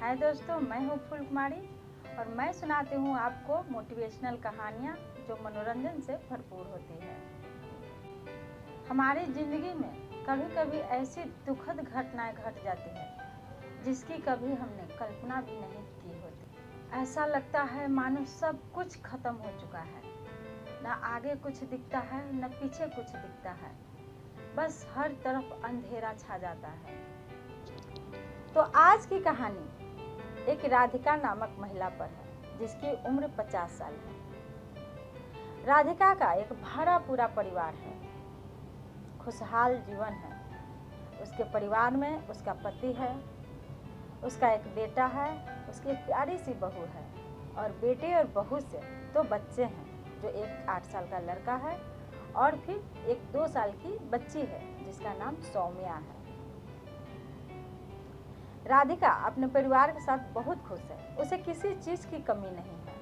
हाय दोस्तों, मैं हूँ फूल कुमारी और मैं सुनाती हूँ आपको मोटिवेशनल कहानियाँ जो मनोरंजन से भरपूर होती है। हमारी ज़िंदगी में कभी कभी ऐसी दुखद घटनाएं घट जाती है जिसकी कभी हमने कल्पना भी नहीं की होती। ऐसा लगता है मानो सब कुछ खत्म हो चुका है, न आगे कुछ दिखता है न पीछे कुछ दिखता है, बस हर तरफ अंधेरा छा जाता है। तो आज की कहानी एक राधिका नामक महिला पर है जिसकी उम्र 50 साल है। राधिका का एक भरा पूरा परिवार है, खुशहाल जीवन है। उसके परिवार में उसका पति है, उसका एक बेटा है, उसकी एक प्यारी सी बहू है और बेटे और बहू से 2 बच्चे हैं, जो एक 8 साल का लड़का है और फिर एक 2 साल की बच्ची है जिसका नाम सौम्या है। राधिका अपने परिवार के साथ बहुत खुश है, उसे किसी चीज़ की कमी नहीं है।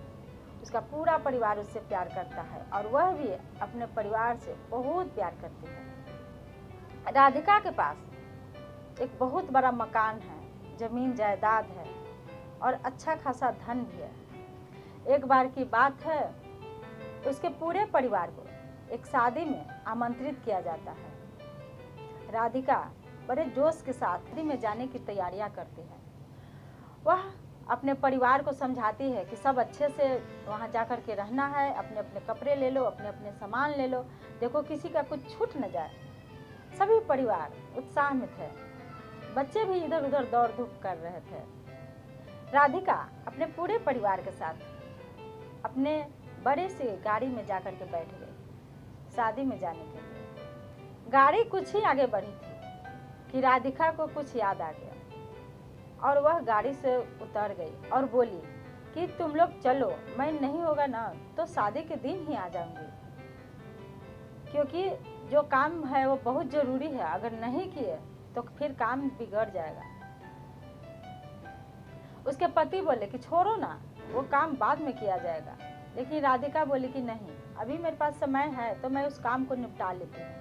उसका पूरा परिवार उससे प्यार करता है और वह भी अपने परिवार से बहुत प्यार करती है। राधिका के पास एक बहुत बड़ा मकान है, जमीन जायदाद है और अच्छा खासा धन भी है। एक बार की बात है, उसके पूरे परिवार को एक शादी में आमंत्रित किया जाता है। राधिका बड़े जोश के साथ शादी में जाने की तैयारियां करती है। वह अपने परिवार को समझाती है कि सब अच्छे से वहां जाकर के रहना है, अपने अपने कपड़े ले लो, अपने अपने सामान ले लो, देखो किसी का कुछ छूट न जाए। सभी परिवार उत्साह में थे, बच्चे भी इधर उधर दौड़ धूप कर रहे थे। राधिका अपने पूरे परिवार के साथ अपने बड़े से गाड़ी में जाकर के बैठ गई शादी में जाने के लिए। गाड़ी कुछ ही आगे बढ़ी थी कि राधिका को कुछ याद आ गया और वह गाड़ी से उतर गई और बोली कि तुम लोग चलो, मैं नहीं होगा ना तो शादी के दिन ही आ जाऊंगी, क्योंकि जो काम है वो बहुत ज़रूरी है, अगर नहीं किए तो फिर काम बिगड़ जाएगा। उसके पति बोले कि छोड़ो ना, वो काम बाद में किया जाएगा, लेकिन राधिका बोली कि नहीं, अभी मेरे पास समय है तो मैं उस काम को निपटा लेती हूँ।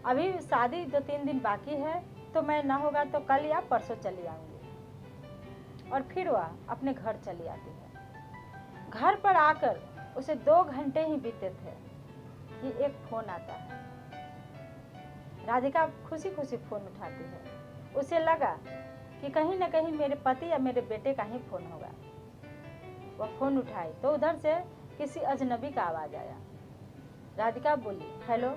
अभी शादी 2-3 दिन बाकी है, तो मैं ना होगा तो कल या परसों चली आऊँगी। और फिर वह अपने घर चली आती है। घर पर आकर उसे 2 घंटे ही बीते थे कि एक फ़ोन आता है। राधिका खुशी खुशी फ़ोन उठाती है। उसे लगा कि कहीं न कहीं मेरे पति या मेरे बेटे का ही फ़ोन होगा। वह फ़ोन उठाई तो उधर से किसी अजनबी का आवाज़ आया। राधिका बोली, हेलो।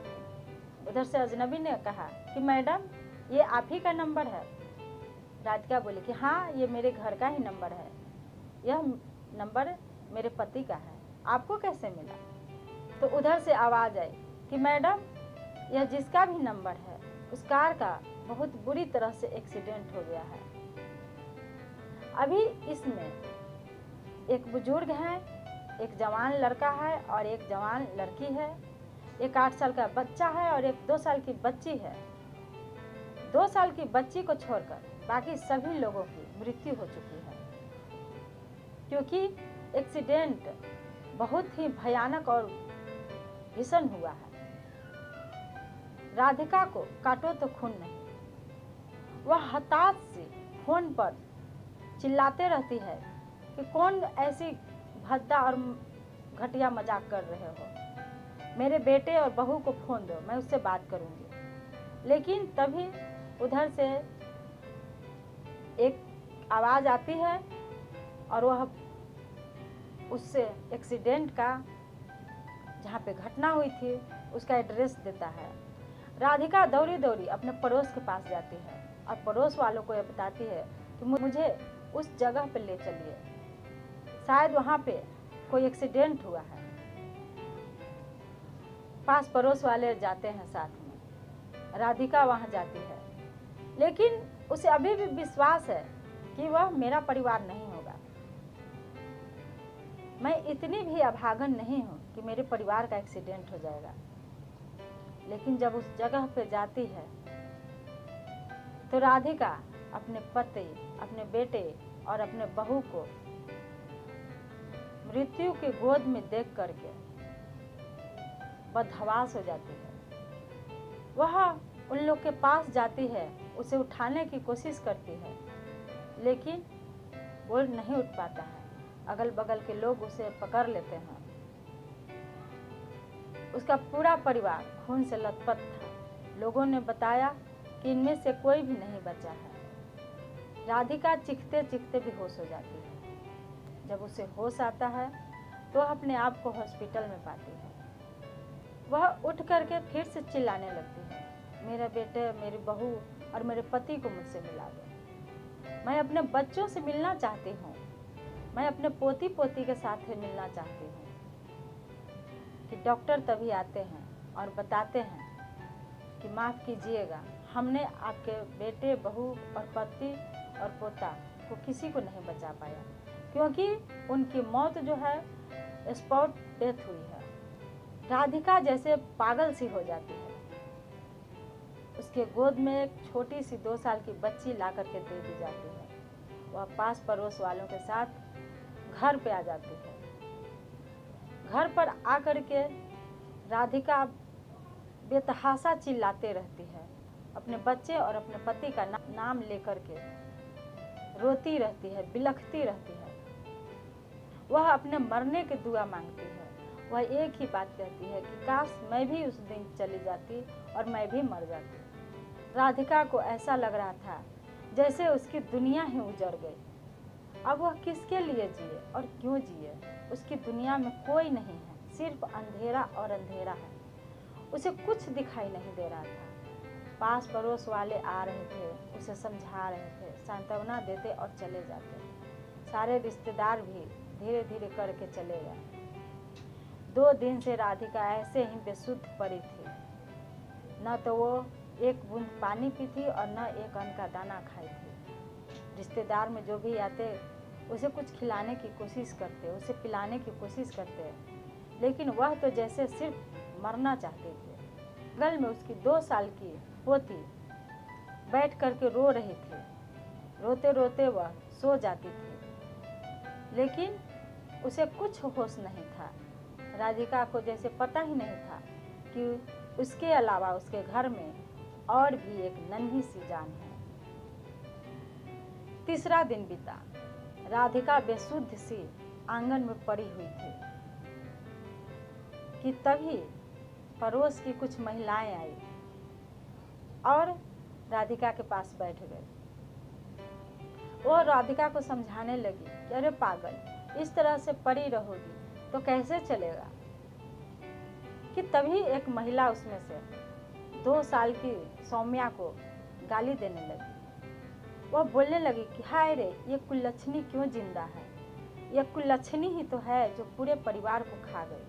उधर से अजनबी ने कहा कि मैडम, ये आप ही का नंबर है। राधिका बोली कि हाँ, ये मेरे घर का ही नंबर है, यह नंबर मेरे पति का है, आपको कैसे मिला? तो उधर से आवाज़ आई कि मैडम, यह जिसका भी नंबर है उस कार का बहुत बुरी तरह से एक्सीडेंट हो गया है। अभी इसमें एक बुजुर्ग है, एक जवान लड़का है और एक जवान लड़की है, एक 8 साल का बच्चा है और एक 2 साल की बच्ची है। 2 साल की बच्ची को छोड़कर बाकी सभी लोगों की मृत्यु हो चुकी है, क्योंकि एक्सीडेंट बहुत ही भयानक और भीषण हुआ है। राधिका को काटो तो खून नहीं। वह हताश से फोन पर चिल्लाते रहती है कि कौन ऐसी भद्दा और घटिया मजाक कर रहे हो, मेरे बेटे और बहू को फ़ोन दो, मैं उससे बात करूंगी। लेकिन तभी उधर से एक आवाज़ आती है और वह उससे एक्सीडेंट का, जहाँ पे घटना हुई थी, उसका एड्रेस देता है। राधिका दौड़ी दौड़ी अपने पड़ोस के पास जाती है और पड़ोस वालों को यह बताती है कि मुझे उस जगह पे ले चलिए, शायद वहाँ पे कोई एक्सीडेंट हुआ है। पास पड़ोस वाले जाते हैं साथ में। राधिका वहाँ जाती है, लेकिन उसे अभी भी विश्वास है कि वह मेरा परिवार नहीं होगा। मैं इतनी भी अभागन नहीं हूँ कि मेरे परिवार का एक्सीडेंट हो जाएगा। लेकिन जब उस जगह पे जाती है तो राधिका अपने पति, अपने बेटे और अपने बहू को मृत्यु की गोद में देख करके बदहवास हो जाती है। वह उन लोग के पास जाती है, उसे उठाने की कोशिश करती है, लेकिन वो नहीं उठ पाता है। अगल बगल के लोग उसे पकड़ लेते हैं। उसका पूरा परिवार खून से लथपथ था। लोगों ने बताया कि इनमें से कोई भी नहीं बचा है। राधिका चीखते चीखते बेहोश हो जाती है। जब उसे होश आता है तो अपने आप को हॉस्पिटल में पाती है। वह उठ करके फिर से चिल्लाने लगती है, मेरे बेटे, मेरी बहू और मेरे पति को मुझसे मिला दो। मैं अपने बच्चों से मिलना चाहती हूँ। मैं अपने पोती पोती के साथ मिलना चाहती हूँ। कि डॉक्टर तभी आते हैं और बताते हैं कि माफ़ कीजिएगा, हमने आपके बेटे, बहू और पति और पोता को किसी को नहीं बचा पाया, क्योंकि उनकी मौत जो है स्पॉट डेथ हुई है। राधिका जैसे पागल सी हो जाती है। उसके गोद में एक छोटी सी 2 साल की बच्ची ला करके दे दी जाती है। वह पास पड़ोस वालों के साथ घर पे आ जाती है। घर पर आकर के राधिका बेतहाशा चिल्लाते रहती है। अपने बच्चे और अपने पति का नाम लेकर के रोती रहती है, बिलखती रहती है। वह अपने मरने की दुआ मांगती है। वह एक ही बात कहती है कि काश मैं भी उस दिन चली जाती और मैं भी मर जाती। राधिका को ऐसा लग रहा था जैसे उसकी दुनिया ही उजड़ गई। अब वह किसके लिए जिए और क्यों जिए? उसकी दुनिया में कोई नहीं है, सिर्फ अंधेरा और अंधेरा है। उसे कुछ दिखाई नहीं दे रहा था। पास पड़ोस वाले आ रहे थे, उसे समझा रहे थे, सांत्वना देते और चले जाते। सारे रिश्तेदार भी धीरे धीरे करके चले गए। 2 दिन से राधिका ऐसे ही बेसुध पड़ी थी। न तो वो एक बूंद पानी पी थी और न एक अन्न का दाना खाई थी। रिश्तेदार में जो भी आते उसे कुछ खिलाने की कोशिश करते, उसे पिलाने की कोशिश करते, लेकिन वह तो जैसे सिर्फ मरना चाहते थे। बगल में उसकी 2 साल की पोती बैठ करके रो रही थी। रोते रोते वह सो जाती थी, लेकिन उसे कुछ होश नहीं था। राधिका को जैसे पता ही नहीं था कि उसके अलावा उसके घर में और भी एक नन्ही सी जान है। तीसरा दिन बीता। राधिका बेसुध सी आंगन में पड़ी हुई थी कि तभी पड़ोस की कुछ महिलाएं आई और राधिका के पास बैठ गई। वो राधिका को समझाने लगी कि अरे पागल, इस तरह से पड़ी रहोगी तो कैसे चलेगा। कि तभी एक महिला उसमें से 2 साल की सौम्या को गाली देने लगी। वह बोलने लगी कि हाय रे, ये कुलच्छनी क्यों जिंदा है? यह कुलच्छनी ही तो है जो पूरे परिवार को खा गई।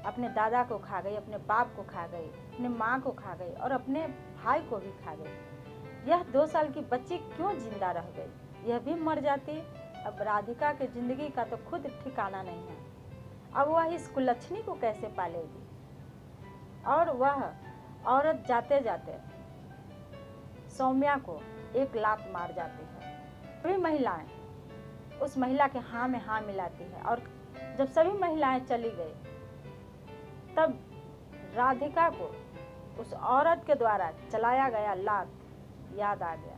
अपने दादा को खा गई, अपने बाप को खा गई, अपने माँ को खा गई और अपने भाई को भी खा गई। यह 2 साल की बच्ची क्यों जिंदा रह गई? यह भी मर जाती। अब राधिका की जिंदगी का तो खुद ठिकाना नहीं है। अब वह इस कुलच्छनी को कैसे पालेगी? और वह औरत जाते जाते सौम्या को एक लात मार जाती है। सभी महिलाएं उस महिला के हाँ में हाँ मिलाती है और जब सभी महिलाएं चली गई तब राधिका को उस औरत के द्वारा चलाया गया लात याद आ गया।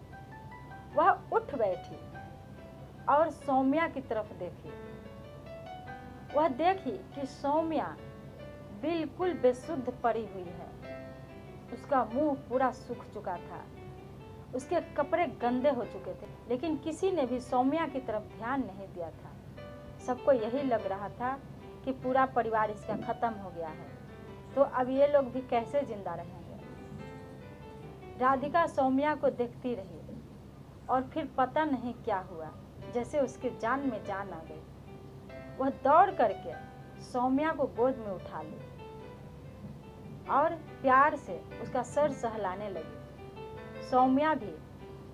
वह उठ बैठी और सौम्या की तरफ देखी। वह देखी कि सौम्या बिल्कुल बेसुध पड़ी हुई है। उसका मुंह पूरा सूख चुका था, उसके कपड़े गंदे हो चुके थे, लेकिन किसी ने भी सौम्या की तरफ ध्यान नहीं दिया था। सबको यही लग रहा था कि पूरा परिवार इसका खत्म हो गया है, तो अब ये लोग भी कैसे जिंदा रहेंगे। राधिका सौम्या को देखती रही और फिर पता नहीं क्या हुआ, जैसे उसके जान में जान आ गई। वह दौड़ करके सौम्या को गोद में उठा ली और प्यार से उसका सर सहलाने लगी। सौम्या भी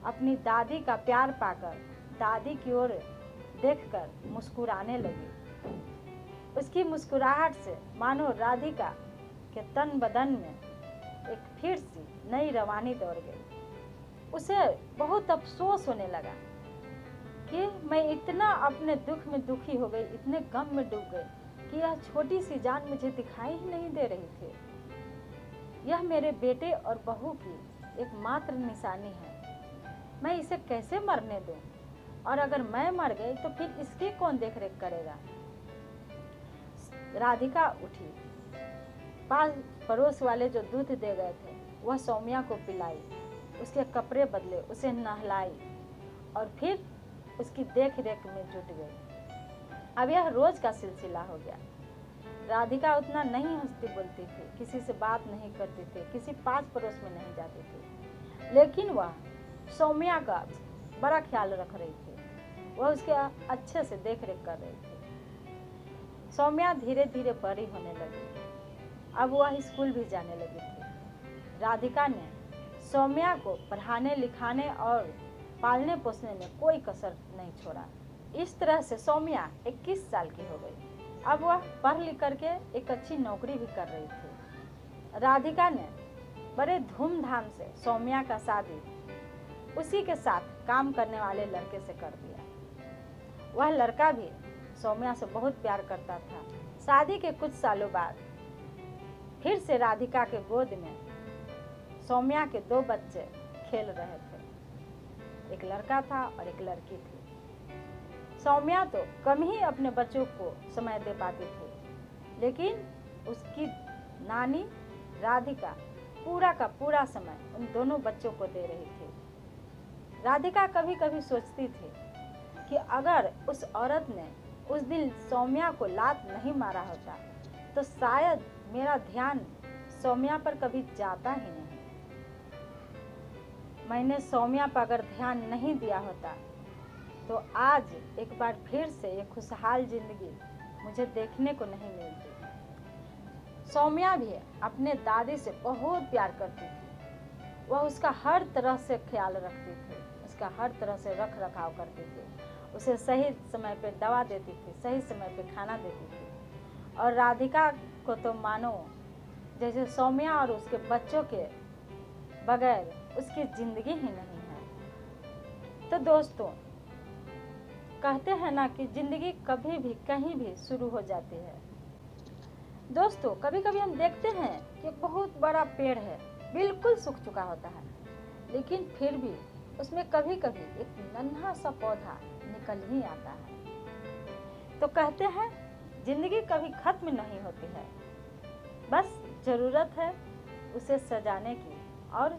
अपनी दादी का प्यार पाकर दादी की ओर देखकर मुस्कुराने लगी। उसकी मुस्कुराहट से मानो राधिका के तन बदन में एक फिर सी नई रवानी दौड़ गई। उसे बहुत अफसोस होने लगा कि मैं इतना अपने दुख में दुखी हो गई, इतने गम में डूब गई कि यह छोटी सी जान मुझे दिखाई ही नहीं दे रही थी। यह मेरे बेटे और बहू की एकमात्र निशानी है। मैं इसे कैसे मरने दूं? और अगर मैं मर गई तो फिर इसकी कौन देख रेख करेगा। राधिका उठी, पास पड़ोस वाले जो दूध दे गए थे वह सौम्या को पिलाई, उसके कपड़े बदले, उसे नहलाई और फिर उसकी देख रेख में जुट गई। अब यह रोज का सिलसिला हो गया। राधिका उतना नहीं हंसती बोलती थी, किसी से बात नहीं करती थी, किसी पास पड़ोस में नहीं जाती थी, लेकिन वह सौम्या का बड़ा ख्याल रख रही थी। वह उसके अच्छे से देख रेख कर रही थी। सौम्या धीरे धीरे बड़ी होने लगी। अब वह स्कूल भी जाने लगी थी। राधिका ने सौम्या को पढ़ाने लिखाने और पालने पोसने में कोई कसर नहीं छोड़ा। इस तरह से सौम्या 21 साल की हो गई। अब वह पढ़ लिख करके एक अच्छी नौकरी भी कर रही थी। राधिका ने बड़े धूमधाम से सौम्या का शादी उसी के साथ काम करने वाले लड़के से कर दिया। वह लड़का भी सौम्या से बहुत प्यार करता था। शादी के कुछ सालों बाद फिर से राधिका के गोद में सौम्या के 2 बच्चे खेल रहे थे। एक लड़का था और एक लड़की थी। सौम्या तो कम ही अपने बच्चों को समय दे पाती थी, लेकिन उसकी नानी राधिका पूरा का पूरा समय उन दोनों बच्चों को दे रही थी। राधिका कभी कभी सोचती थी कि अगर उस औरत ने उस दिन सौम्या को लात नहीं मारा होता तो शायद मेरा ध्यान सौम्या पर कभी जाता ही नहीं। मैंने सौम्या पर अगर ध्यान नहीं दिया होता तो आज एक बार फिर से ये खुशहाल जिंदगी मुझे देखने को नहीं मिलती। सौम्या भी अपने दादी से बहुत प्यार करती थी। वह उसका हर तरह से ख्याल रखती थी, उसका हर तरह से रख रखाव करती थी, उसे सही समय पे दवा देती थी, सही समय पे खाना देती थी। और राधिका को तो मानो जैसे सौम्या और उसके बच्चों के बगैर उसकी जिंदगी ही नहीं है। तो दोस्तों, कहते हैं ना कि जिंदगी कभी भी कहीं भी शुरू हो जाती है। दोस्तों, कभी कभी हम देखते हैं कि बहुत बड़ा पेड़ है, बिल्कुल सूख चुका होता है, लेकिन फिर भी उसमें कभी कभी एक नन्हा सा पौधा निकल ही आता है। तो कहते हैं जिंदगी कभी खत्म नहीं होती है, बस जरूरत है उसे सजाने की और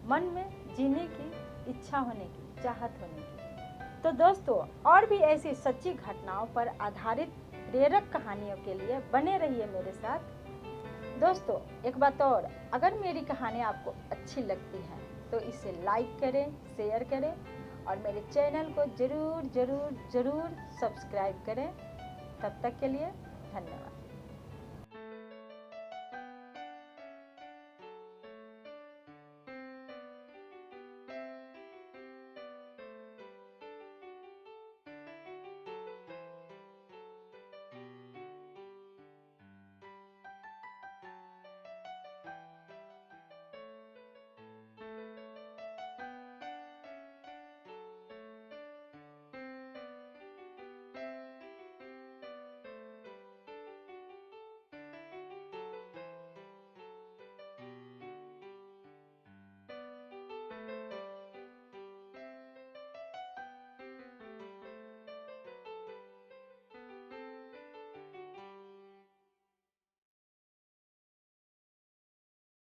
मन में जीने की इच्छा होने की, चाहत होने की। तो दोस्तों, और भी ऐसी सच्ची घटनाओं पर आधारित प्रेरक कहानियों के लिए बने रहिए मेरे साथ। दोस्तों, एक बात और, अगर मेरी कहानी आपको अच्छी लगती है तो इसे लाइक करें, शेयर करें और मेरे चैनल को जरूर जरूर जरूर सब्सक्राइब करें। तब तक के लिए धन्यवाद।